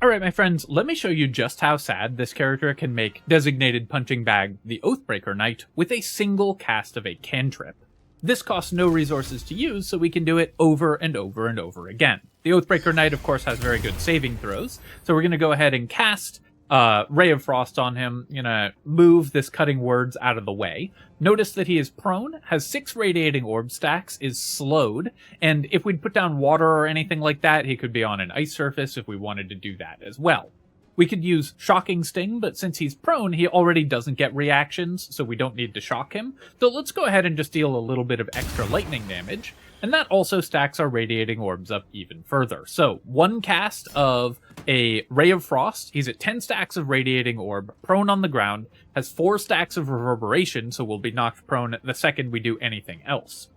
Alright my friends, let me show you just how sad this character can make designated punching bag the Oathbreaker Knight with a single cast of a cantrip. This costs no resources to use, so we can do it over and over and over again. The Oathbreaker Knight, of course, has very good saving throws, so we're going to go ahead and cast Ray of Frost on him. I'm going to move this Cutting Words out of the way. Notice that he is prone, has 6 Radiating Orb stacks, is slowed, and if we'd put down water or anything like that, he could be on an ice surface if we wanted to do that as well. We could use Shocking Sting, but since he's prone, he already doesn't get reactions, so we don't need to shock him. So let's go ahead and just deal a little bit of extra lightning damage, and that also stacks our Radiating Orbs up even further. So, 1 cast of a Ray of Frost, he's at 10 stacks of Radiating Orb, prone on the ground, has 4 stacks of Reverberation, so we'll be knocked prone the second we do anything else.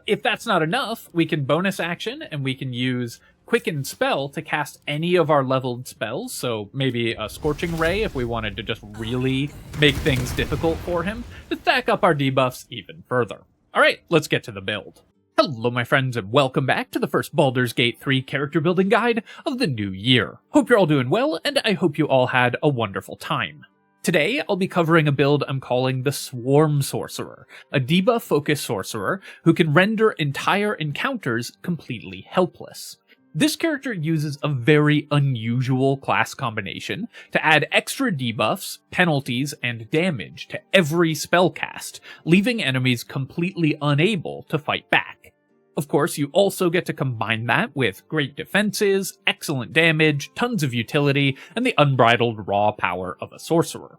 If that's not enough, we can bonus action, and we can use Quicken Spell to cast any of our leveled spells, so maybe a Scorching Ray if we wanted to just really make things difficult for him, to stack up our debuffs even further. Alright, let's get to the build. Hello my friends and welcome back to the first Baldur's Gate 3 character building guide of the new year. Hope you're all doing well, and I hope you all had a wonderful time. Today, I'll be covering a build I'm calling the Swarm Sorcerer, a debuff-focused sorcerer who can render entire encounters completely helpless. This character uses a very unusual class combination to add extra debuffs, penalties, and damage to every spell cast, leaving enemies completely unable to fight back. Of course, you also get to combine that with great defenses, excellent damage, tons of utility, and the unbridled raw power of a sorcerer.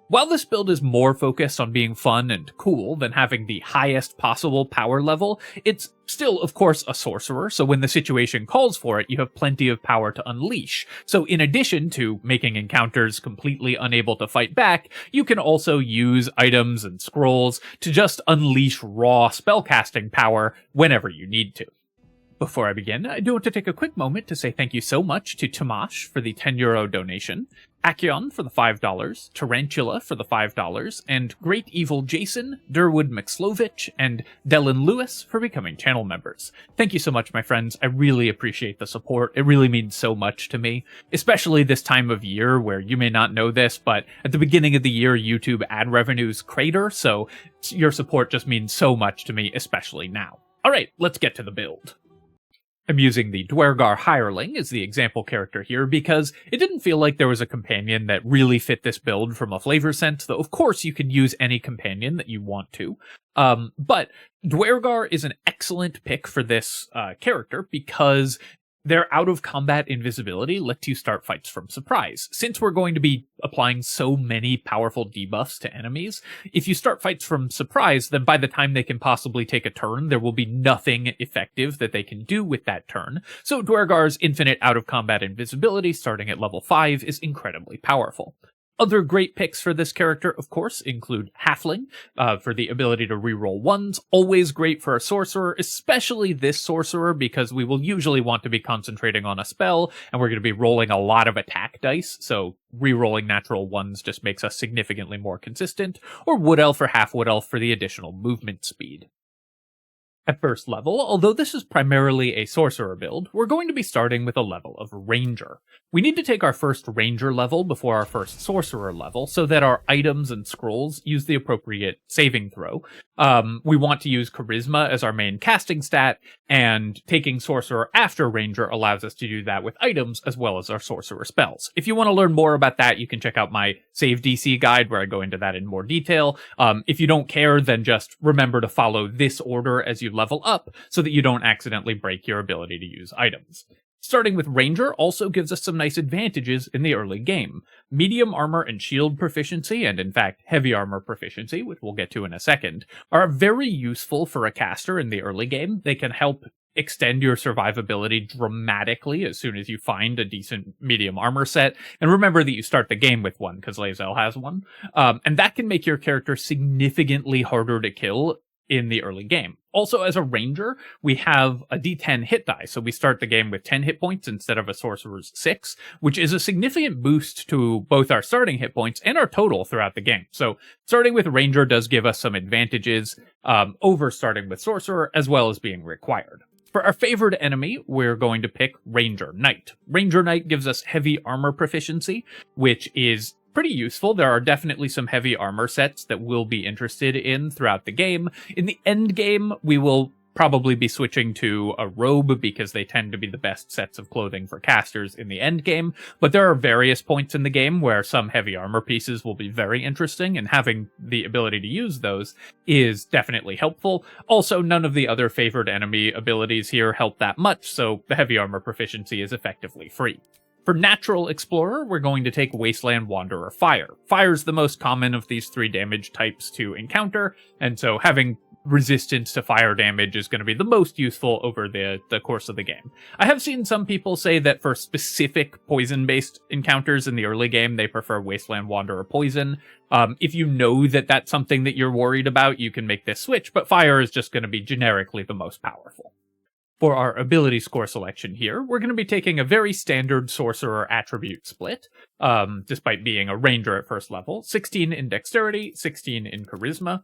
While this build is more focused on being fun and cool than having the highest possible power level, it's still, of course, a sorcerer, so when the situation calls for it, you have plenty of power to unleash. So in addition to making encounters completely unable to fight back, you can also use items and scrolls to just unleash raw spellcasting power whenever you need to. Before I begin, I do want to take a quick moment to say thank you so much to Tomash for the €10 donation, Akion for the $5, Tarantula for the $5, and Great Evil Jason, Durwood McSlovich, and Dylan Lewis for becoming channel members. Thank you so much, my friends. I really appreciate the support. It really means so much to me, especially this time of year where you may not know this, but at the beginning of the year, YouTube ad revenues crater, so your support just means so much to me, especially now. All right, let's get to the build. I'm using the Dwergar Hireling as the example character here because it didn't feel like there was a companion that really fit this build from a flavor sense, though of course you can use any companion that you want to. But Dwergar is an excellent pick for this character because their out-of-combat invisibility lets you start fights from surprise. Since we're going to be applying so many powerful debuffs to enemies, if you start fights from surprise, then by the time they can possibly take a turn, there will be nothing effective that they can do with that turn. So Dwergar's infinite out-of-combat invisibility, starting at level 5, is incredibly powerful. Other great picks for this character, of course, include Halfling, for the ability to reroll 1s, always great for a sorcerer, especially this sorcerer, because we will usually want to be concentrating on a spell, and we're going to be rolling a lot of attack dice, so rerolling natural 1s just makes us significantly more consistent, or Wood Elf or Half Wood Elf for the additional movement speed. At first level, although this is primarily a sorcerer build, we're going to be starting with a level of Ranger. We need to take our first Ranger level before our first sorcerer level so that our items and scrolls use the appropriate saving throw. We want to use Charisma as our main casting stat, and taking Sorcerer after Ranger allows us to do that with items as well as our sorcerer spells. If you want to learn more about that, you can check out my Save DC guide where I go into that in more detail. If you don't care, then just remember to follow this order as you level up so that you don't accidentally break your ability to use items. Starting with Ranger also gives us some nice advantages in the early game. Medium armor and shield proficiency, and in fact heavy armor proficiency, which we'll get to in a second, are very useful for a caster in the early game. They can help extend your survivability dramatically as soon as you find a decent medium armor set. And remember that you start the game with one, because Lae'zel has one. And that can make your character significantly harder to kill in the early game. Also, as a ranger, we have a d10 hit die, so we start the game with 10 hit points instead of a sorcerer's 6, which is a significant boost to both our starting hit points and our total throughout the game. So starting with ranger does give us some advantages over starting with sorcerer, as well as being required. For our favored enemy, we're going to pick Ranger Knight. Ranger Knight gives us heavy armor proficiency, which is pretty useful. There are definitely some heavy armor sets that we'll be interested in throughout the game. In the end game, we will probably be switching to a robe because they tend to be the best sets of clothing for casters in the end game, but there are various points in the game where some heavy armor pieces will be very interesting, and having the ability to use those is definitely helpful. Also, none of the other favored enemy abilities here help that much, so the heavy armor proficiency is effectively free. For Natural Explorer, we're going to take Wasteland Wanderer Fire. Fire's the most common of these 3 damage types to encounter, and so having resistance to fire damage is going to be the most useful over the course of the game. I have seen some people say that for specific poison-based encounters in the early game, they prefer Wasteland Wanderer Poison. If you know that that's something that you're worried about, you can make this switch, but fire is just going to be generically the most powerful. For our ability score selection here, we're going to be taking a very standard Sorcerer attribute split, despite being a Ranger at first level. 16 in Dexterity, 16 in Charisma,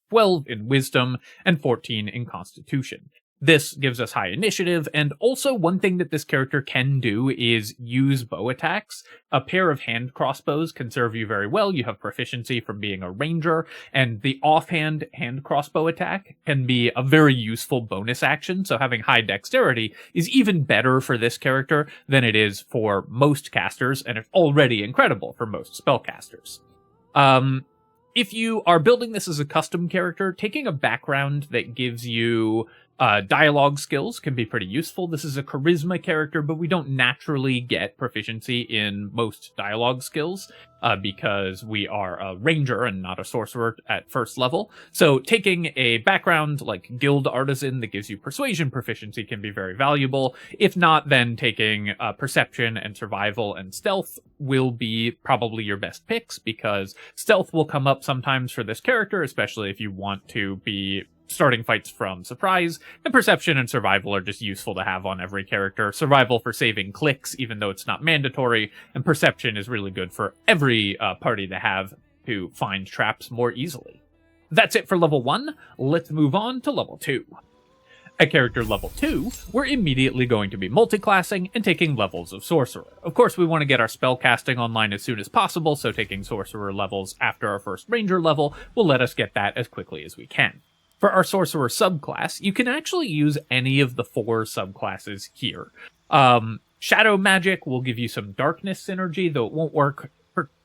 12 in Wisdom, and 14 in Constitution. This gives us high initiative, and also one thing that this character can do is use bow attacks. A pair of hand crossbows can serve you very well. You have proficiency from being a ranger, and the offhand hand crossbow attack can be a very useful bonus action, so having high dexterity is even better for this character than it is for most casters, and it's already incredible for most spellcasters. If you are building this as a custom character, taking a background that gives you dialogue skills can be pretty useful. This is a charisma character, but we don't naturally get proficiency in most dialogue skills because we are a ranger and not a sorcerer at first level. So taking a background like guild artisan that gives you persuasion proficiency can be very valuable. If not, then taking perception and survival and stealth will be probably your best picks, because stealth will come up sometimes for this character, especially if you want to be starting fights from surprise, and perception and survival are just useful to have on every character. Survival for saving clicks, even though it's not mandatory, and perception is really good for every party to have to find traps more easily. That's it for level 1. Let's move on to level 2. At character level 2, we're immediately going to be multiclassing and taking levels of Sorcerer. Of course, we want to get our spellcasting online as soon as possible, so taking Sorcerer levels after our first Ranger level will let us get that as quickly as we can. For our Sorcerer subclass, you can actually use any of the 4 subclasses here. Shadow Magic will give you some darkness synergy, though it won't work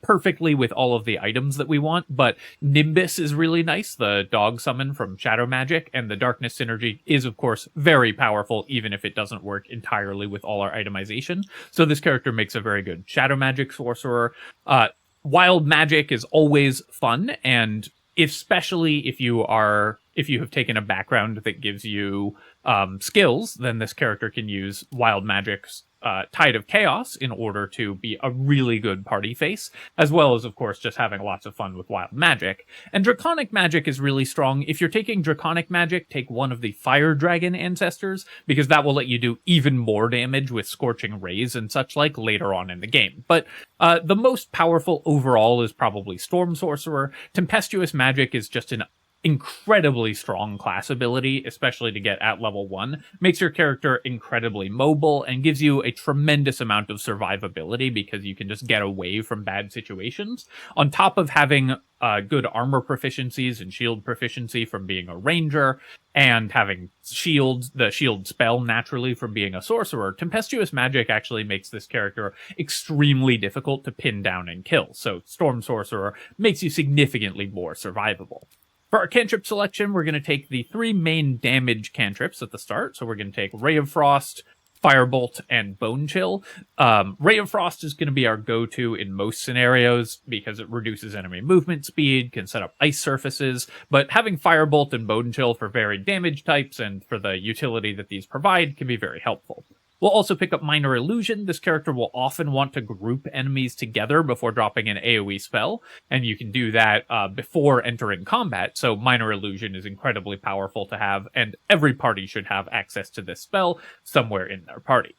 perfectly with all of the items that we want, but Nimbus is really nice, the dog summon from Shadow Magic, and the darkness synergy is, of course, very powerful, even if it doesn't work entirely with all our itemization. So this character makes a very good Shadow Magic Sorcerer. Wild Magic is always fun, and especially if you have taken a background that gives you skills, then this character can use Wild Magic's Tide of Chaos in order to be a really good party face, as well as, of course, just having lots of fun with Wild Magic. And Draconic Magic is really strong. If you're taking Draconic Magic, take one of the Fire Dragon ancestors, because that will let you do even more damage with Scorching Rays and such like later on in the game. But the most powerful overall is probably Storm Sorcerer. Tempestuous Magic is just an incredibly strong class ability, especially to get at level 1. Makes your character incredibly mobile and gives you a tremendous amount of survivability because you can just get away from bad situations. On top of having good armor proficiencies and shield proficiency from being a ranger, and having the shield spell naturally from being a sorcerer, Tempestuous Magic actually makes this character extremely difficult to pin down and kill. So Storm Sorcerer makes you significantly more survivable. For our cantrip selection, we're going to take the 3 main damage cantrips at the start. So we're going to take Ray of Frost, Firebolt, and Bone Chill. Ray of Frost is going to be our go-to in most scenarios because it reduces enemy movement speed, can set up ice surfaces, but having Firebolt and Bone Chill for varied damage types and for the utility that these provide can be very helpful. We'll also pick up Minor Illusion. This character will often want to group enemies together before dropping an AoE spell, and you can do that before entering combat, so Minor Illusion is incredibly powerful to have, and every party should have access to this spell somewhere in their party.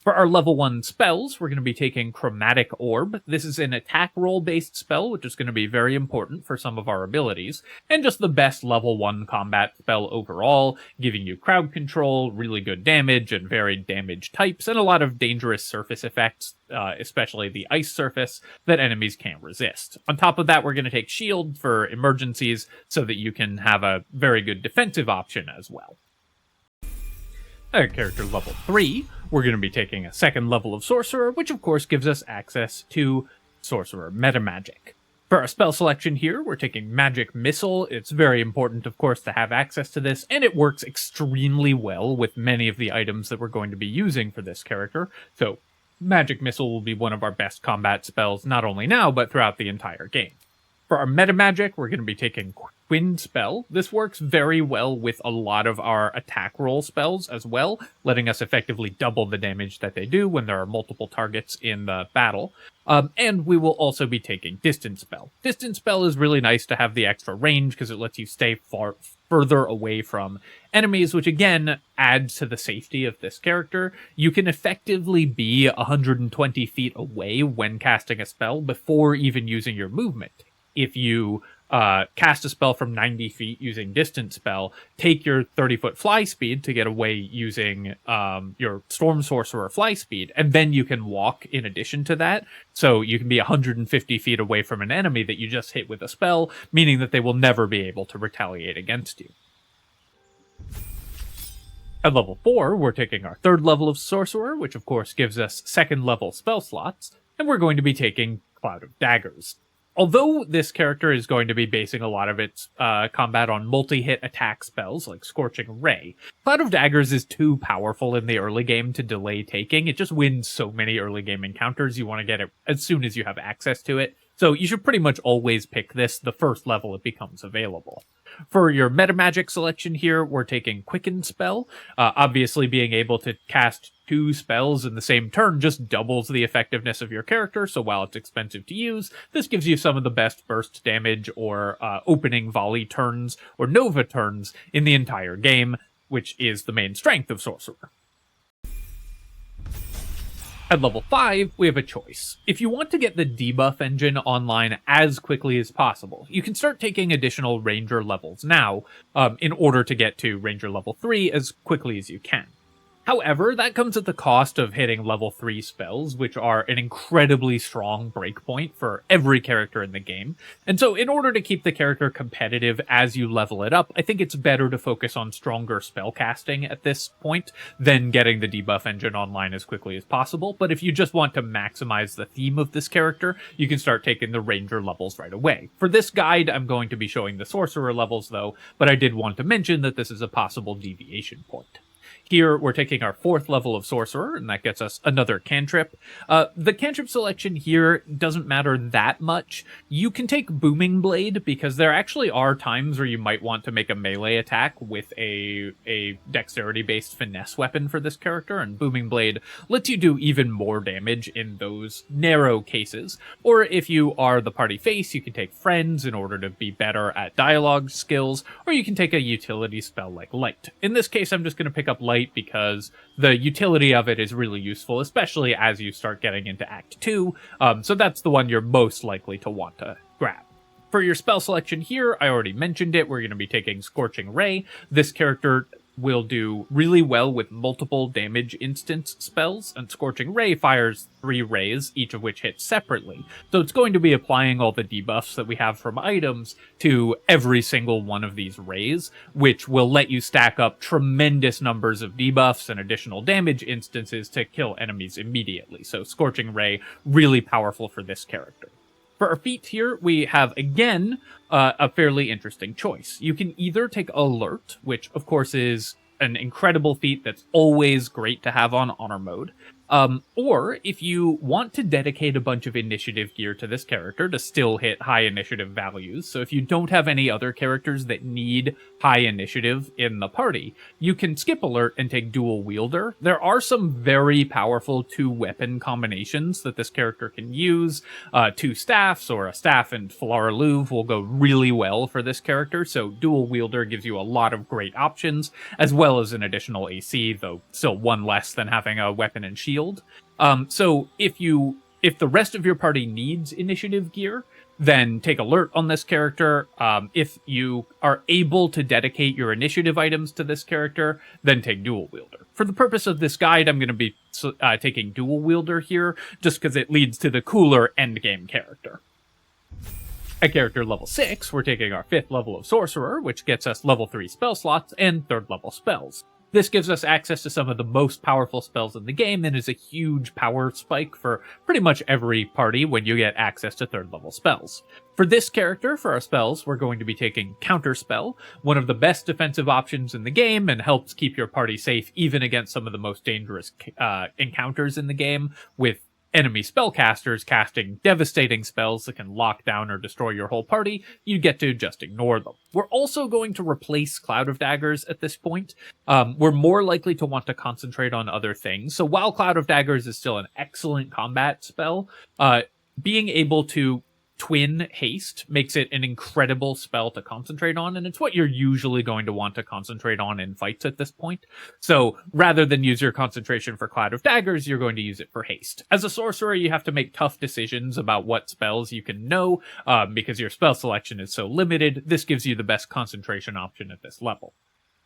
For our level 1 spells, we're going to be taking Chromatic Orb. This is an attack roll based spell, which is going to be very important for some of our abilities, and just the best level 1 combat spell overall, giving you crowd control, really good damage, and varied damage types, and a lot of dangerous surface effects, especially the ice surface, that enemies can't resist. On top of that, we're going to take Shield for emergencies, so that you can have a very good defensive option as well. At character level 3, we're going to be taking a second level of Sorcerer, which of course gives us access to Sorcerer Metamagic. For our spell selection here, we're taking Magic Missile. It's very important, of course, to have access to this, and it works extremely well with many of the items that we're going to be using for this character. So, Magic Missile will be one of our best combat spells, not only now, but throughout the entire game. For our Metamagic, we're going to be taking Wind Spell. This works very well with a lot of our attack roll spells as well, letting us effectively double the damage that they do when there are multiple targets in the battle. And we will also be taking Distance Spell. Distance Spell is really nice to have the extra range because it lets you stay further away from enemies, which again adds to the safety of this character. You can effectively be 120 feet away when casting a spell before even using your movement. If you cast a spell from 90 feet using Distance Spell, take your 30-foot fly speed to get away using your Storm Sorcerer fly speed, and then you can walk in addition to that. So you can be 150 feet away from an enemy that you just hit with a spell, meaning that they will never be able to retaliate against you. At level 4, we're taking our third level of Sorcerer, which of course gives us second level spell slots, and we're going to be taking Cloud of Daggers. Although this character is going to be basing a lot of its combat on multi-hit attack spells like Scorching Ray, Cloud of Daggers is too powerful in the early game to delay taking. It just wins so many early game encounters. You want to get it as soon as you have access to it. So you should pretty much always pick this the first level it becomes available. For your Metamagic selection here, we're taking Quicken Spell. Obviously, being able to cast 2 spells in the same turn just doubles the effectiveness of your character, so while it's expensive to use, this gives you some of the best burst damage or opening volley turns or Nova turns in the entire game, which is the main strength of Sorcerer. At level 5, we have a choice. If you want to get the debuff engine online as quickly as possible, you can start taking additional Ranger levels now, in order to get to Ranger level 3 as quickly as you can. However, that comes at the cost of hitting level 3 spells, which are an incredibly strong breakpoint for every character in the game. And so in order to keep the character competitive as you level it up, I think it's better to focus on stronger spellcasting at this point than getting the debuff engine online as quickly as possible. But if you just want to maximize the theme of this character, you can start taking the Ranger levels right away. For this guide, I'm going to be showing the Sorcerer levels though, but I did want to mention that this is a possible deviation point. Here, we're taking our 4th level of Sorcerer, and that gets us another cantrip. The cantrip selection here doesn't matter that much. You can take Booming Blade, because there actually are times where you might want to make a melee attack with a dexterity-based finesse weapon for this character, and Booming Blade lets you do even more damage in those narrow cases. Or if you are the party face, you can take Friends in order to be better at dialogue skills, or you can take a utility spell like Light. In this case, I'm just going to pick up Light because the utility of it is really useful, especially as you start getting into Act 2, so that's the one you're most likely to want to grab. For your spell selection here, I already mentioned it, we're going to be taking Scorching Ray. This character will do really well with multiple damage instance spells, and Scorching Ray fires 3 rays, each of which hits separately. So it's going to be applying all the debuffs that we have from items to every single one of these rays, which will let you stack up tremendous numbers of debuffs and additional damage instances to kill enemies immediately. So Scorching Ray, really powerful for this character. For our feat here, we have, again, a fairly interesting choice. You can either take Alert, which, of course, is an incredible feat that's always great to have on Honor Mode, or if you want to dedicate a bunch of initiative gear to this character to still hit high initiative values, so if you don't have any other characters that need high initiative in the party, you can skip Alert and take Dual Wielder. There are some very powerful 2-weapon combinations that this character can use. 2 staffs or a staff and Falara Louv will go really well for this character, so Dual Wielder gives you a lot of great options, as well as an additional AC, though still 1 less than having a weapon and shield. shield. So if the rest of your party needs initiative gear, then take alert on this character. If you are able to dedicate your initiative items to this character, then take dual wielder. For the purpose of this guide, I'm going to be taking dual wielder here, just because it leads to the cooler endgame character. At character level 6, we're taking our 5th level of Sorcerer, which gets us level 3 spell slots and 3rd level spells. This gives us access to some of the most powerful spells in the game and is a huge power spike for pretty much every party when you get access to 3rd level spells. For this character, for our spells, we're going to be taking Counterspell, one of the best defensive options in the game and helps keep your party safe even against some of the most dangerous encounters in the game, with enemy spellcasters casting devastating spells that can lock down or destroy your whole party. You get to just ignore them. We're also going to replace Cloud of Daggers at this point. We're more likely to want to concentrate on other things. So while Cloud of Daggers is still an excellent combat spell, being able to twin haste makes it an incredible spell to concentrate on, and it's what you're usually going to want to concentrate on in fights at this point. So rather than use your concentration for Cloud of Daggers, you're going to use it for haste. As a sorcerer, you have to make tough decisions about what spells you can know, because your spell selection is so limited. This gives you the best concentration option at this level.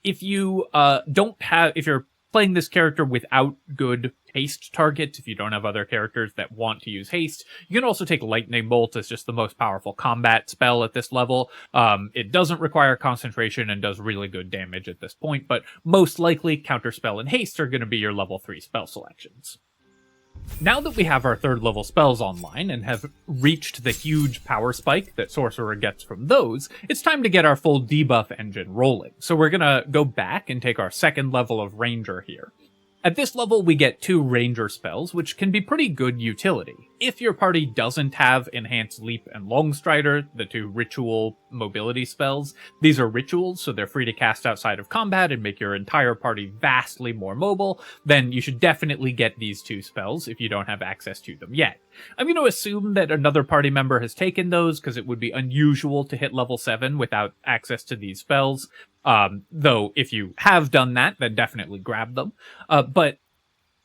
If you if you're playing this character without good haste targets, if you don't have other characters that want to use haste, you can also take Lightning Bolt as just the most powerful combat spell at this level. It doesn't require concentration and does really good damage at this point, but most likely Counterspell and Haste are going to be your level 3 spell selections. Now that we have our 3rd level spells online and have reached the huge power spike that Sorcerer gets from those, it's time to get our full debuff engine rolling. So we're going to go back and take our 2nd level of Ranger here. At this level, we get 2 Ranger spells, which can be pretty good utility. If your party doesn't have Enhanced Leap and Longstrider, the 2 ritual mobility spells, these are rituals, so they're free to cast outside of combat and make your entire party vastly more mobile, then you should definitely get these 2 spells if you don't have access to them yet. I'm going to assume that another party member has taken those, because it would be unusual to hit level 7 without access to these spells. Though, if you have done that, then definitely grab them. But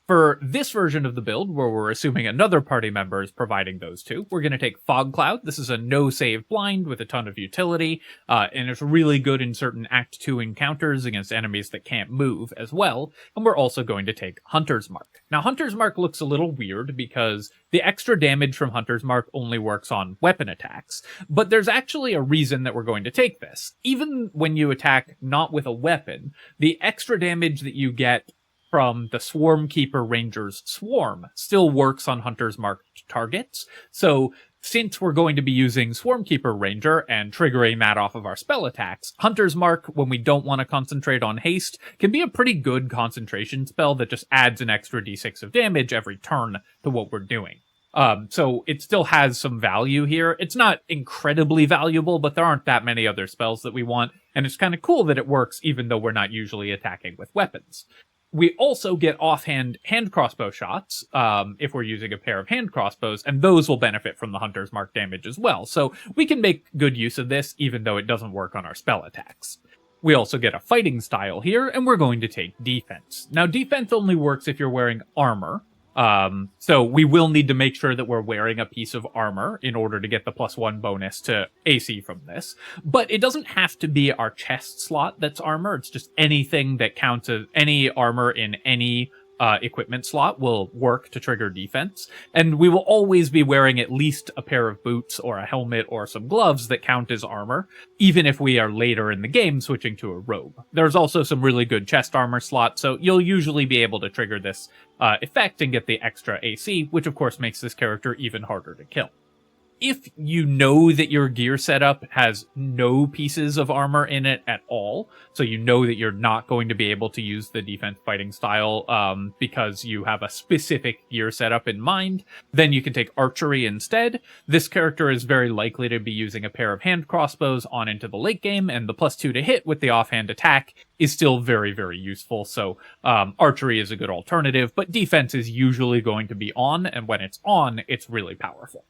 for this version of the build, where we're assuming another party member is providing those 2, we're going to take Fog Cloud. This is a no-save blind with a ton of utility, and it's really good in certain Act 2 encounters against enemies that can't move as well. And we're also going to take Hunter's Mark. Now, Hunter's Mark looks a little weird because the extra damage from Hunter's Mark only works on weapon attacks, but there's actually a reason that we're going to take this. Even when you attack not with a weapon, the extra damage that you get from the Swarmkeeper Ranger's Swarm still works on Hunter's Mark targets. So since we're going to be using Swarmkeeper Ranger and triggering that off of our spell attacks, Hunter's Mark, when we don't want to concentrate on haste, can be a pretty good concentration spell that just adds an extra d6 of damage every turn to what we're doing. So it still has some value here. It's not incredibly valuable, but there aren't that many other spells that we want, and it's kind of cool that it works even though we're not usually attacking with weapons. We also get offhand hand crossbow shots if we're using a pair of hand crossbows, and those will benefit from the Hunter's Mark damage as well. So we can make good use of this, even though it doesn't work on our spell attacks. We also get a fighting style here, and we're going to take defense. Now, defense only works if you're wearing armor. So we will need to make sure that we're wearing a piece of armor in order to get the +1 bonus to AC from this. But it doesn't have to be our chest slot that's armor. It's just anything that counts as any armor in any equipment slot will work to trigger defense. And we will always be wearing at least a pair of boots or a helmet or some gloves that count as armor, even if we are later in the game switching to a robe. There's also some really good chest armor slots, so you'll usually be able to trigger this effect and get the extra AC, which of course makes this character even harder to kill. If you know that your gear setup has no pieces of armor in it at all, so you know that you're not going to be able to use the defense fighting style because you have a specific gear setup in mind, then you can take archery instead. This character is very likely to be using a pair of hand crossbows on into the late game, and the +2 to hit with the offhand attack is still very, very useful. So archery is a good alternative, but defense is usually going to be on, and when it's on, it's really powerful.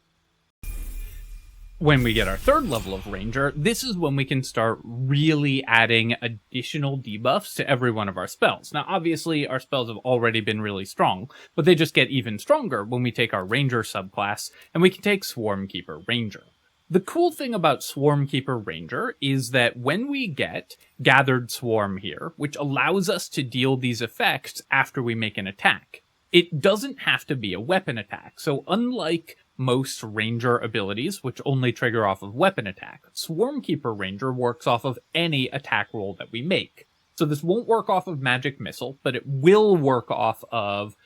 When we get our third level of Ranger, this is when we can start really adding additional debuffs to every one of our spells. Now, obviously, our spells have already been really strong, but they just get even stronger when we take our Ranger subclass, and we can take Swarmkeeper Ranger. The cool thing about Swarmkeeper Ranger is that when we get Gathered Swarm here, which allows us to deal these effects after we make an attack, it doesn't have to be a weapon attack. So unlike most Ranger abilities, which only trigger off of weapon attack, Swarmkeeper Ranger works off of any attack roll that we make. So this won't work off of Magic Missile, but it will work off of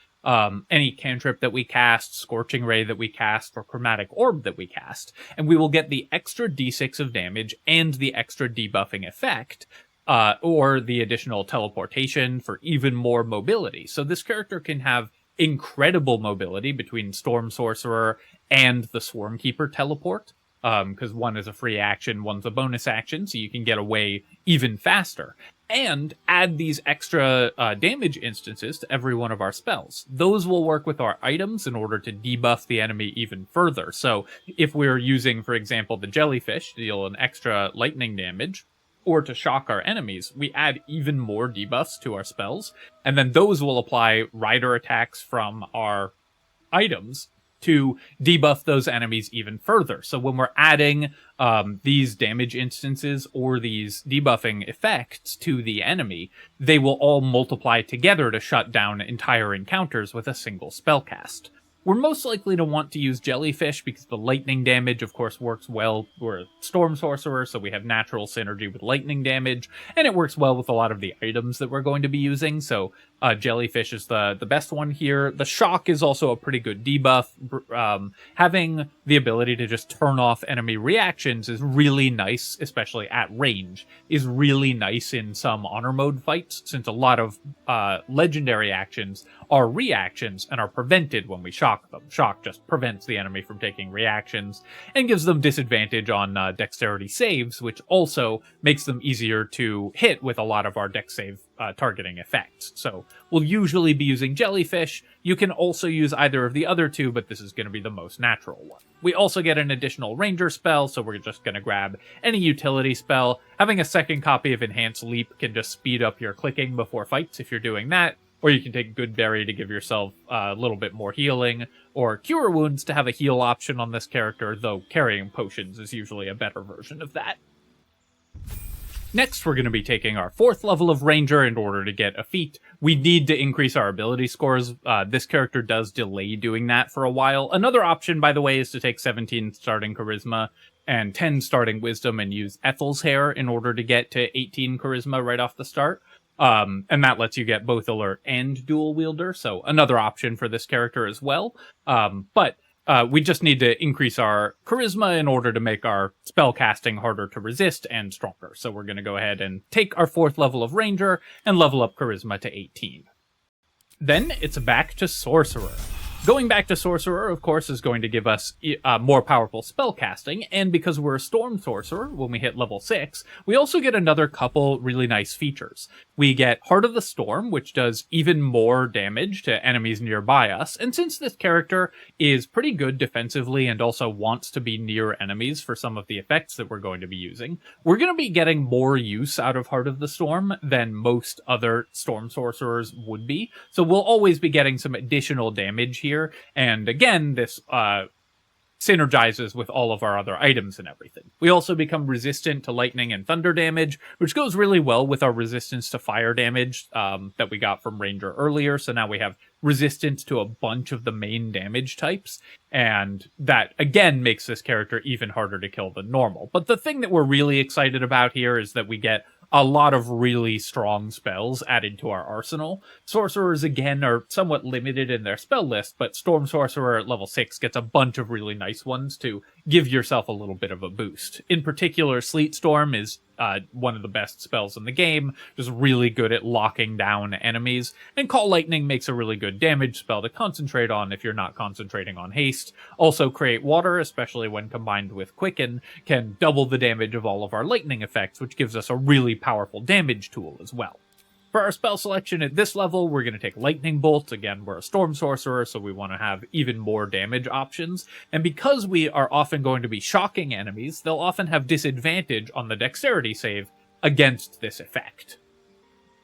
any cantrip that we cast, Scorching Ray that we cast, or Chromatic Orb that we cast, and we will get the extra d6 of damage and the extra debuffing effect, or the additional teleportation for even more mobility. So this character can have incredible mobility between Storm Sorcerer and the Swarmkeeper teleport, because one is a free action, one's a bonus action, so you can get away even faster. And add these extra damage instances to every one of our spells. Those will work with our items in order to debuff the enemy even further. So if we're using, for example, the Jellyfish to deal an extra lightning damage, or to shock our enemies, we add even more debuffs to our spells, and then those will apply rider attacks from our items to debuff those enemies even further. So when we're adding these damage instances or these debuffing effects to the enemy, they will all multiply together to shut down entire encounters with a single spell cast. We're most likely to want to use Jellyfish because the lightning damage, of course, works well. We're a Storm Sorcerer, so we have natural synergy with lightning damage, and it works well with a lot of the items that we're going to be using, so Jellyfish is the best one here. The Shock is also a pretty good debuff. Having the ability to just turn off enemy reactions is really nice, especially at range, is really nice in some Honor Mode fights, since a lot of legendary actions are reactions and are prevented when we shock them. Shock just prevents the enemy from taking reactions and gives them disadvantage on dexterity saves, which also makes them easier to hit with a lot of our dex save targeting effects. So we'll usually be using Jellyfish. You can also use either of the other two, but this is going to be the most natural one. We also get an additional Ranger spell, so we're just going to grab any utility spell. Having a second copy of Enhanced Leap can just speed up your clicking before fights if you're doing that. Or you can take Good Berry to give yourself a little bit more healing, or Cure Wounds to have a heal option on this character, though Carrying Potions is usually a better version of that. Next, we're going to be taking our 4th level of Ranger in order to get a feat. We need to increase our ability scores. This character does delay doing that for a while. Another option, by the way, is to take 17 starting Charisma and 10 starting Wisdom and use Ethel's Hair in order to get to 18 Charisma right off the start. And that lets you get both Alert and Dual Wielder, so another option for this character as well. But we just need to increase our Charisma in order to make our spell casting harder to resist and stronger. So we're going to go ahead and take our 4th level of Ranger and level up Charisma to 18. Then it's back to Sorcerer. Going back to Sorcerer, of course, is going to give us more powerful spell casting, and because we're a Storm Sorcerer, when we hit level 6, we also get another couple really nice features. We get Heart of the Storm, which does even more damage to enemies nearby us, and since this character is pretty good defensively and also wants to be near enemies for some of the effects that we're going to be using, we're going to be getting more use out of Heart of the Storm than most other Storm Sorcerers would be, so we'll always be getting some additional damage here. And again, this synergizes with all of our other items and everything. We also become resistant to lightning and thunder damage, which goes really well with our resistance to fire damage that we got from Ranger earlier. So now we have resistance to a bunch of the main damage types, and that again makes this character even harder to kill than normal. But the thing that we're really excited about here is that we get a lot of really strong spells added to our arsenal. Sorcerers, again, are somewhat limited in their spell list, but Storm Sorcerer at level 6 gets a bunch of really nice ones to give yourself a little bit of a boost. In particular, Sleet Storm is one of the best spells in the game, just really good at locking down enemies, and Call Lightning makes a really good damage spell to concentrate on if you're not concentrating on haste. Also, Create Water, especially when combined with Quicken, can double the damage of all of our lightning effects, which gives us a really powerful damage tool as well. For our spell selection at this level, we're going to take Lightning Bolt. Again, we're a Storm Sorcerer, so we want to have even more damage options. And because we are often going to be shocking enemies, they'll often have disadvantage on the Dexterity save against this effect.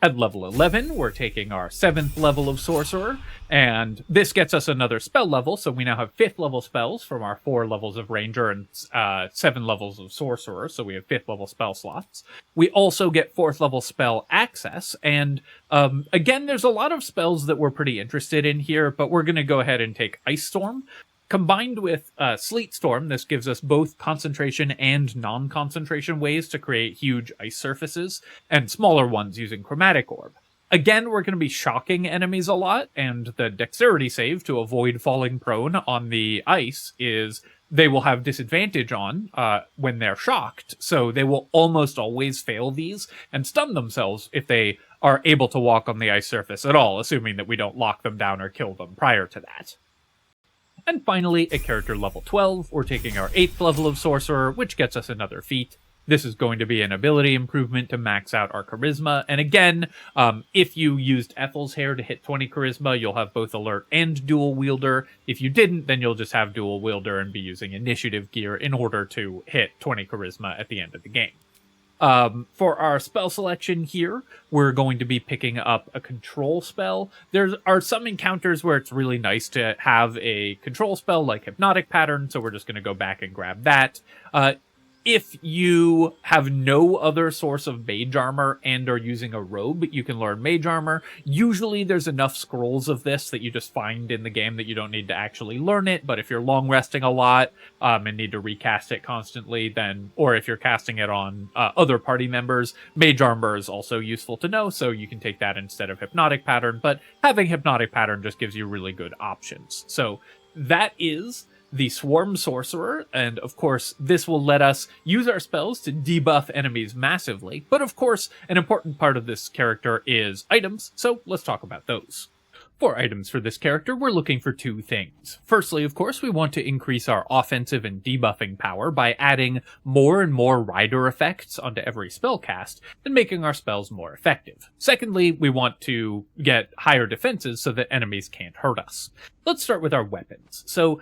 At level 11, we're taking our 7th level of Sorcerer, and this gets us another spell level, so we now have 5th level spells from our 4 levels of Ranger and 7 levels of Sorcerer, so we have 5th level spell slots. We also get 4th level spell access, and again, there's a lot of spells that we're pretty interested in here, but we're going to go ahead and take Ice Storm. Combined with Sleet Storm, this gives us both concentration and non-concentration ways to create huge ice surfaces, and smaller ones using Chromatic Orb. Again, we're going to be shocking enemies a lot, and the Dexterity save to avoid falling prone on the ice is they will have disadvantage on when they're shocked, so they will almost always fail these and stun themselves if they are able to walk on the ice surface at all, assuming that we don't lock them down or kill them prior to that. And finally, at character level 12, we're taking our 8th level of Sorcerer, which gets us another feat. This is going to be an ability improvement to max out our Charisma. And again, if you used Ethel's Hair to hit 20 Charisma, you'll have both Alert and Dual Wielder. If you didn't, then you'll just have Dual Wielder and be using Initiative gear in order to hit 20 Charisma at the end of the game. For our spell selection here, we're going to be picking up a control spell. There are some encounters where it's really nice to have a control spell like Hypnotic Pattern, so we're just going to go back and grab that. If you have no other source of mage armor and are using a robe, you can learn mage armor. Usually there's enough scrolls of this that you just find in the game that you don't need to actually learn it, but if you're long resting a lot and need to recast it constantly, then, or if you're casting it on other party members, mage armor is also useful to know, so you can take that instead of Hypnotic Pattern, but having Hypnotic Pattern just gives you really good options. So that is the Swarm Sorcerer, and of course this will let us use our spells to debuff enemies massively, but of course an important part of this character is items, so let's talk about those. For items for this character, we're looking for 2 things. Firstly, of course, we want to increase our offensive and debuffing power by adding more and more rider effects onto every spell cast and making our spells more effective. Secondly, we want to get higher defenses so that enemies can't hurt us. Let's start with our weapons. So,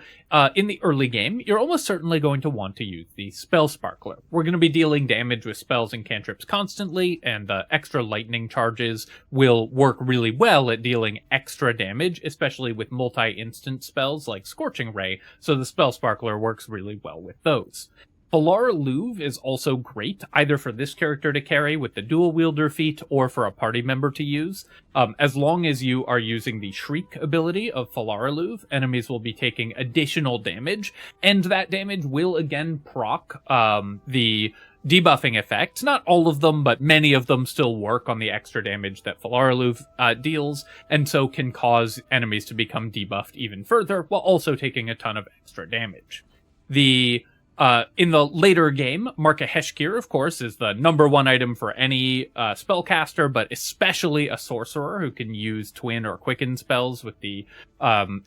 in the early game, you're almost certainly going to want to use the Spell Sparkler. We're going to be dealing damage with spells and cantrips constantly, and the extra lightning charges will work really well at dealing extra damage, especially with multi-instant spells like Scorching Ray, so the Spell Sparkler works really well with those. Falara Louve is also great, either for this character to carry with the dual wielder feat or for a party member to use. As long as you are using the Shriek ability of Falara Louve, enemies will be taking additional damage, and that damage will again proc the debuffing effects. Not all of them, but many of them still work on the extra damage that Falara Louve deals, and so can cause enemies to become debuffed even further, while also taking a ton of extra damage. In the later game, Markoheshkir, of course, is the #1 item for any spellcaster, but especially a sorcerer who can use twin or quicken spells with the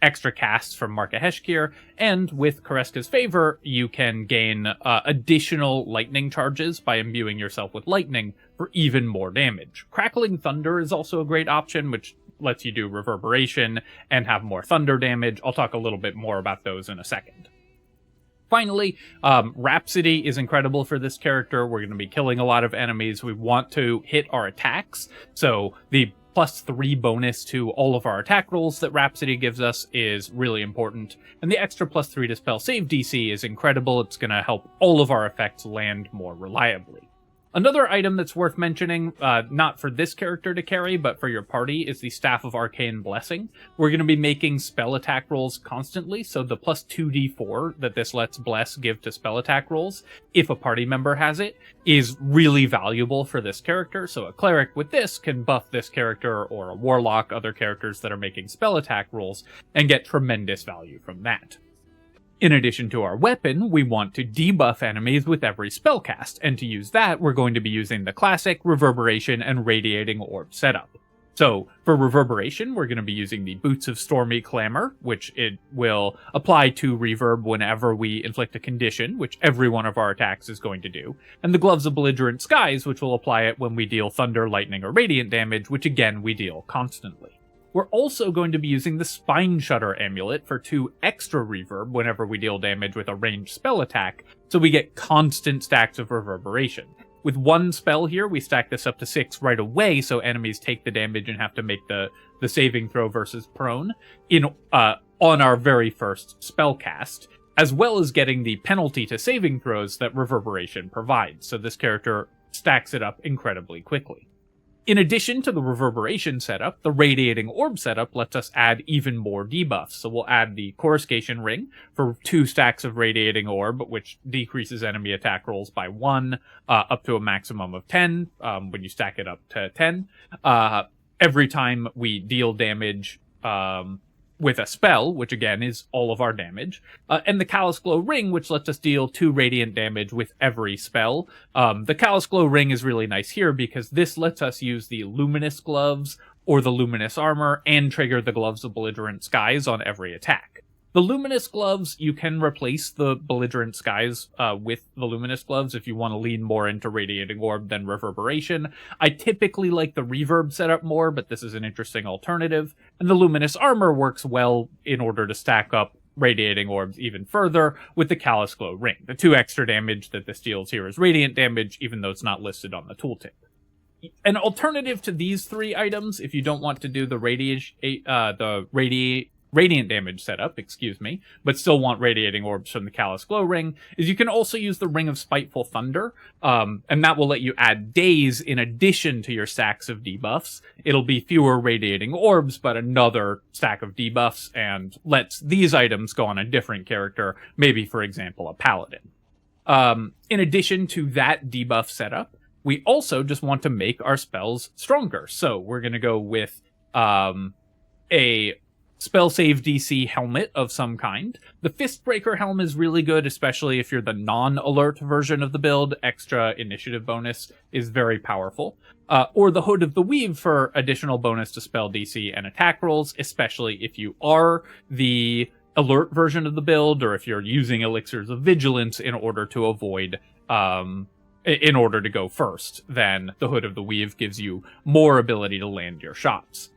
extra casts from Markoheshkir. And with Koreska's Favor, you can gain additional lightning charges by imbuing yourself with lightning for even more damage. Crackling Thunder is also a great option, which lets you do reverberation and have more thunder damage. I'll talk a little bit more about those in a second. Finally, Rhapsody is incredible for this character. We're going to be killing a lot of enemies. We want to hit our attacks, so the +3 bonus to all of our attack rolls that Rhapsody gives us is really important, and the extra +3 to spell save DC is incredible. It's going to help all of our effects land more reliably. Another item that's worth mentioning, not for this character to carry, but for your party, is the Staff of Arcane Blessing. We're going to be making spell attack rolls constantly, so the +2d4 that this lets Bless give to spell attack rolls, if a party member has it, is really valuable for this character. So a cleric with this can buff this character, or a warlock, other characters that are making spell attack rolls, and get tremendous value from that. In addition to our weapon, we want to debuff enemies with every spellcast, and to use that, we're going to be using the classic Reverberation and Radiating Orb setup. So for Reverberation, we're going to be using the Boots of Stormy Clamor, which it will apply to reverb whenever we inflict a condition, which every one of our attacks is going to do, and the Gloves of Belligerent Skies, which will apply it when we deal thunder, lightning, or radiant damage, which again we deal constantly. We're also going to be using the Spine Shudder Amulet for 2 extra reverb whenever we deal damage with a ranged spell attack, so we get constant stacks of Reverberation. With 1 spell here, we stack this up to 6 right away, so enemies take the damage and have to make the saving throw versus prone on our very first spell cast, as well as getting the penalty to saving throws that Reverberation provides, so this character stacks it up incredibly quickly. In addition to the Reverberation setup, the Radiating Orb setup lets us add even more debuffs. So we'll add the Coruscation Ring for 2 stacks of Radiating Orb, which decreases enemy attack rolls by 1, up to a maximum of 10, when you stack it up to 10. Every time we deal damage with a spell, which again is all of our damage, and the Callous Glow Ring, which lets us deal 2 radiant damage with every spell. The Callous Glow Ring is really nice here because this lets us use the Luminous Gloves or the Luminous Armor and trigger the Gloves of Belligerent Skies on every attack. The Luminous Gloves, you can replace the Belligerent Skies with the Luminous Gloves if you want to lean more into Radiating Orb than Reverberation. I typically like the Reverb setup more, but this is an interesting alternative. And the Luminous Armor works well in order to stack up Radiating Orbs even further with the Callous Glow Ring. The 2 extra damage that this deals here is Radiant damage, even though it's not listed on the tooltip. An alternative to these 3 items, if you don't want to do the Radiant damage setup, but still want Radiating Orbs from the Callous Glow Ring, is you can also use the Ring of Spiteful Thunder, and that will let you add days in addition to your stacks of debuffs. It'll be fewer Radiating Orbs, but another stack of debuffs, and lets these items go on a different character, maybe, for example, a Paladin. In addition to that debuff setup, we also just want to make our spells stronger, so we're going to go with a spell save DC helmet of some kind. The Fistbreaker helm is really good, especially if you're the non-alert version of the build. Extra initiative bonus is very powerful. Or the Hood of the Weave for additional bonus to spell DC and attack rolls, especially if you are the alert version of the build, or if you're using Elixirs of Vigilance in order to avoid in order to go first. Then the Hood of the Weave gives you more ability to land your shots.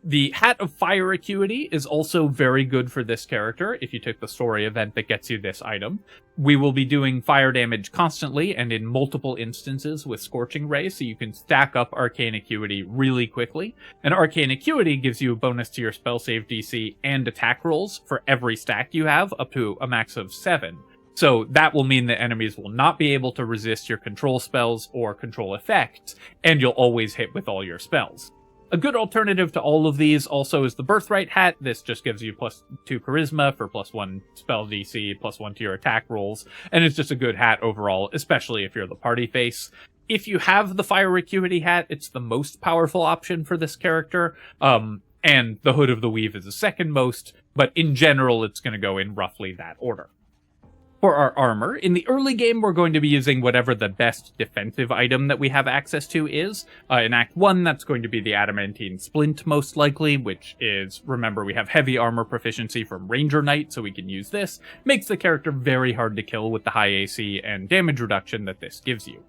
The Hat of Fire Acuity is also very good for this character if you took the story event that gets you this item. We will be doing fire damage constantly and in multiple instances with Scorching Ray, so you can stack up Arcane Acuity really quickly. And Arcane Acuity gives you a bonus to your spell save DC and attack rolls for every stack you have, up to a max of 7. So that will mean that enemies will not be able to resist your control spells or control effects, and you'll always hit with all your spells. A good alternative to all of these also is the Birthright Hat. This just gives you +2 Charisma for +1 spell DC, +1 to your attack rolls, and it's just a good hat overall, especially if you're the party face. If you have the Fire Acuity hat, it's the most powerful option for this character, and the Hood of the Weave is the second most, but in general it's going to go in roughly that order. For our armor, in the early game, we're going to be using whatever the best defensive item that we have access to is. In Act 1, that's going to be the Adamantine Splint, most likely, which is, remember, we have heavy armor proficiency from Ranger Knight, so we can use this. Makes the character very hard to kill with the high AC and damage reduction that this gives you.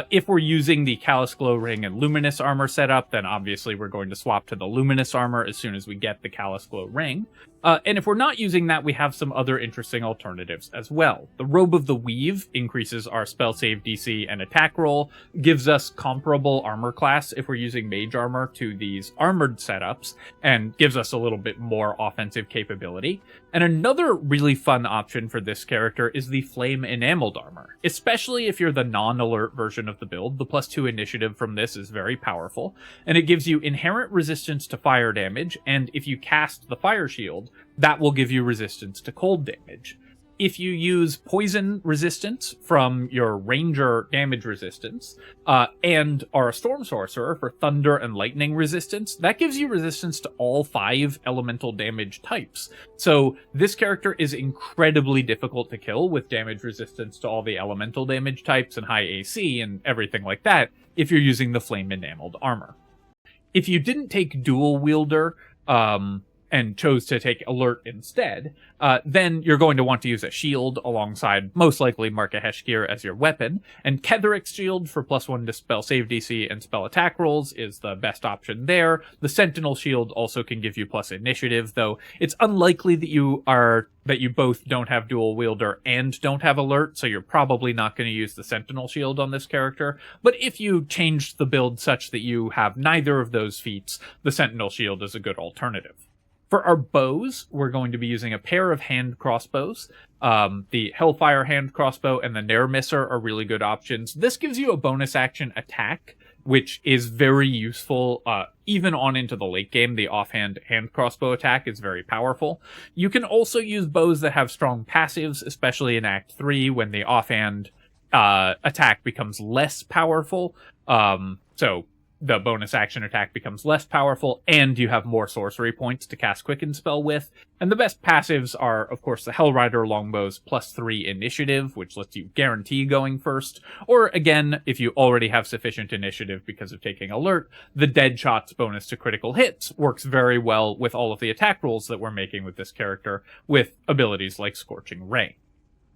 If we're using the Callous Glow Ring and Luminous Armor setup, then obviously we're going to swap to the Luminous Armor as soon as we get the Callous Glow Ring. And if we're not using that, we have some other interesting alternatives as well. The Robe of the Weave increases our spell save DC and attack roll, gives us comparable armor class if we're using mage armor to these armored setups, and gives us a little bit more offensive capability. And another really fun option for this character is the Flame Enameled Armor. Especially if you're the non-alert version of the build, the +2 initiative from this is very powerful, and it gives you inherent resistance to fire damage, and if you cast the Fire Shield, that will give you resistance to cold damage. If you use poison resistance from your ranger damage resistance, and are a storm sorcerer for thunder and lightning resistance, that gives you resistance to all 5 elemental damage types. So this character is incredibly difficult to kill with damage resistance to all the elemental damage types and high AC and everything like that if you're using the Flame Enameled Armor. If you didn't take dual wielder, and chose to take alert instead, then you're going to want to use a shield alongside, most likely, Markoheshkir as your weapon, and Ketheric's shield for +1 to spell save DC and spell attack rolls is the best option there. The Sentinel shield also can give you plus initiative, though it's unlikely that you both don't have dual wielder and don't have alert, so you're probably not going to use the Sentinel shield on this character. But if you changed the build such that you have neither of those feats, the Sentinel shield is a good alternative. For our bows, we're going to be using a pair of hand crossbows. The Hellfire hand crossbow and the Nair Misser are really good options. This gives you a bonus action attack, which is very useful, even on into the late game. The offhand hand crossbow attack is very powerful. You can also use bows that have strong passives, especially in Act 3 when the offhand attack becomes less powerful. So the bonus action attack becomes less powerful, and you have more sorcery points to cast Quicken Spell with. And the best passives are, of course, the Hellrider Longbow's +3 initiative, which lets you guarantee going first. Or, again, if you already have sufficient initiative because of taking alert, the Deadshot's bonus to critical hits works very well with all of the attack rolls that we're making with this character, with abilities like Scorching Ray.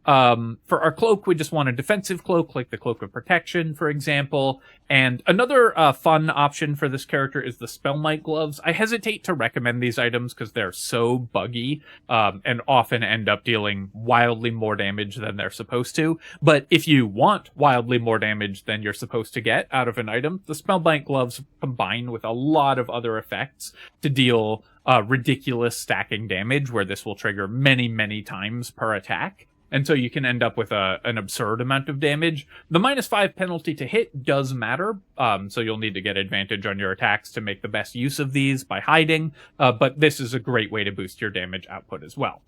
For our cloak, we just want a defensive cloak, like the Cloak of Protection, for example. And another fun option for this character is the Spellmite Gloves. I hesitate to recommend these items because they're so buggy, and often end up dealing wildly more damage than they're supposed to. But if you want wildly more damage than you're supposed to get out of an item, the Spellmite Gloves combine with a lot of other effects to deal ridiculous stacking damage, where this will trigger many, many times per attack. And so you can end up with an absurd amount of damage. The -5 penalty to hit does matter, so you'll need to get advantage on your attacks to make the best use of these by hiding, but this is a great way to boost your damage output as well.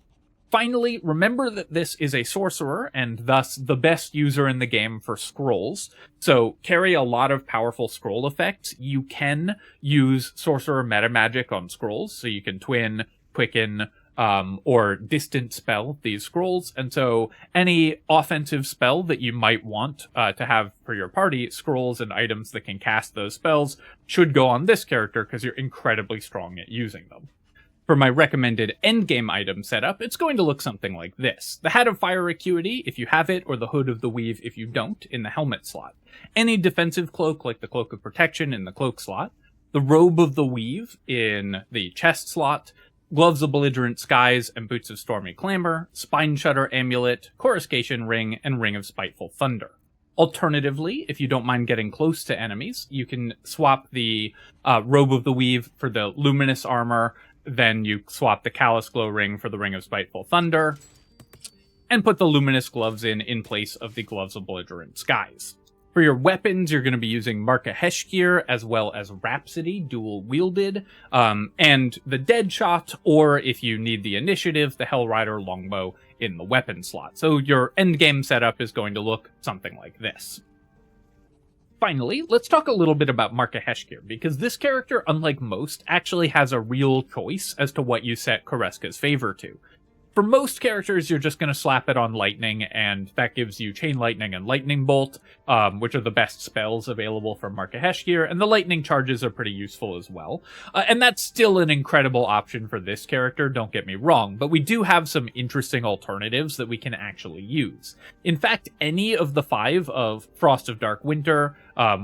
Finally, remember that this is a sorcerer, and thus the best user in the game for scrolls. So carry a lot of powerful scroll effects. You can use sorcerer meta magic on scrolls, so you can twin, quicken, or distant spell these scrolls. And so any offensive spell that you might want to have for your party, scrolls and items that can cast those spells, should go on this character because you're incredibly strong at using them. For my recommended endgame item setup, it's going to look something like this. The Hat of Fire Acuity, if you have it, or the Hood of the Weave, if you don't, in the helmet slot. Any defensive cloak, like the Cloak of Protection, in the cloak slot. The Robe of the Weave in the chest slot. Gloves of Belligerent Skies and Boots of Stormy Clamor, Spine Shudder Amulet, Coruscation Ring, and Ring of Spiteful Thunder. Alternatively, if you don't mind getting close to enemies, you can swap the Robe of the Weave for the Luminous Armor, then you swap the Callous Glow Ring for the Ring of Spiteful Thunder, and put the Luminous Gloves in place of the Gloves of Belligerent Skies. For your weapons, you're going to be using Markoheshkir as well as Rhapsody, dual-wielded, and the Deadshot, or if you need the initiative, the Hellrider Longbow in the weapon slot. So your endgame setup is going to look something like this. Finally, let's talk a little bit about Markoheshkir, because this character, unlike most, actually has a real choice as to what you set Koreska's favor to. For most characters, you're just going to slap it on Lightning, and that gives you Chain Lightning and Lightning Bolt, which are the best spells available for Markoheshkir, and the Lightning Charges are pretty useful as well. And that's still an incredible option for this character, don't get me wrong, but we do have some interesting alternatives that we can actually use. In fact, any of the 5 of Frost of Dark Winter,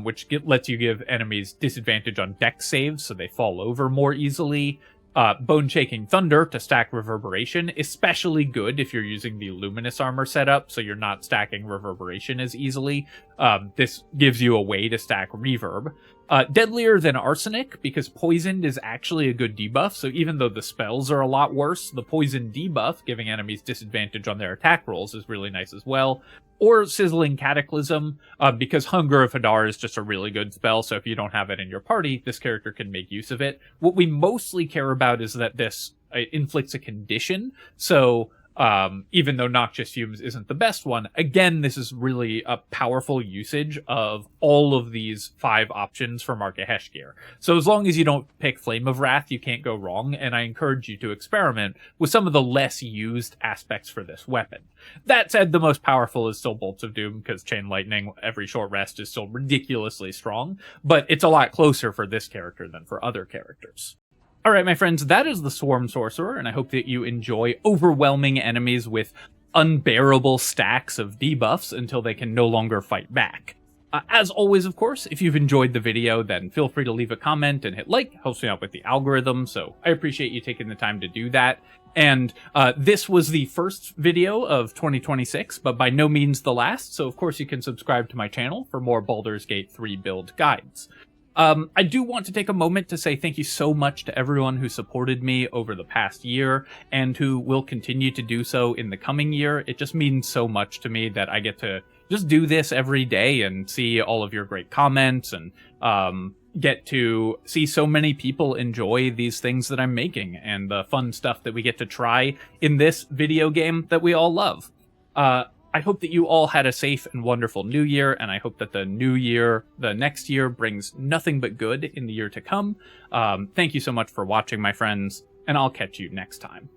which lets you give enemies disadvantage on dex saves so they fall over more easily, Bone-Shaking Thunder to stack Reverberation, especially good if you're using the Luminous Armor setup, so you're not stacking Reverberation as easily. This gives you a way to stack Reverb. Deadlier than Arsenic, because Poisoned is actually a good debuff, so even though the spells are a lot worse, the Poison debuff, giving enemies disadvantage on their attack rolls, is really nice as well. Or Sizzling Cataclysm, because Hunger of Hadar is just a really good spell, so if you don't have it in your party, this character can make use of it. What we mostly care about is that this inflicts a condition, so even though Noxious Fumes isn't the best one. Again, this is really a powerful usage of all of these 5 options for Markoheshkir. So as long as you don't pick Flame of Wrath, you can't go wrong, and I encourage you to experiment with some of the less used aspects for this weapon. That said, the most powerful is still Bolts of Doom, because Chain Lightning, every short rest, is still ridiculously strong, but it's a lot closer for this character than for other characters. Alright, my friends, that is the Swarm Sorcerer, and I hope that you enjoy overwhelming enemies with unbearable stacks of debuffs until they can no longer fight back. As always, of course, if you've enjoyed the video, then feel free to leave a comment and hit like. Helps me out with the algorithm, so I appreciate you taking the time to do that. And this was the first video of 2026, but by no means the last, so of course you can subscribe to my channel for more Baldur's Gate 3 build guides. I do want to take a moment to say thank you so much to everyone who supported me over the past year and who will continue to do so in the coming year. It just means so much to me that I get to just do this every day and see all of your great comments and get to see so many people enjoy these things that I'm making and the fun stuff that we get to try in this video game that we all love. I hope that you all had a safe and wonderful new year, and I hope that the new year, the next year, brings nothing but good in the year to come. Thank you so much for watching, my friends, and I'll catch you next time.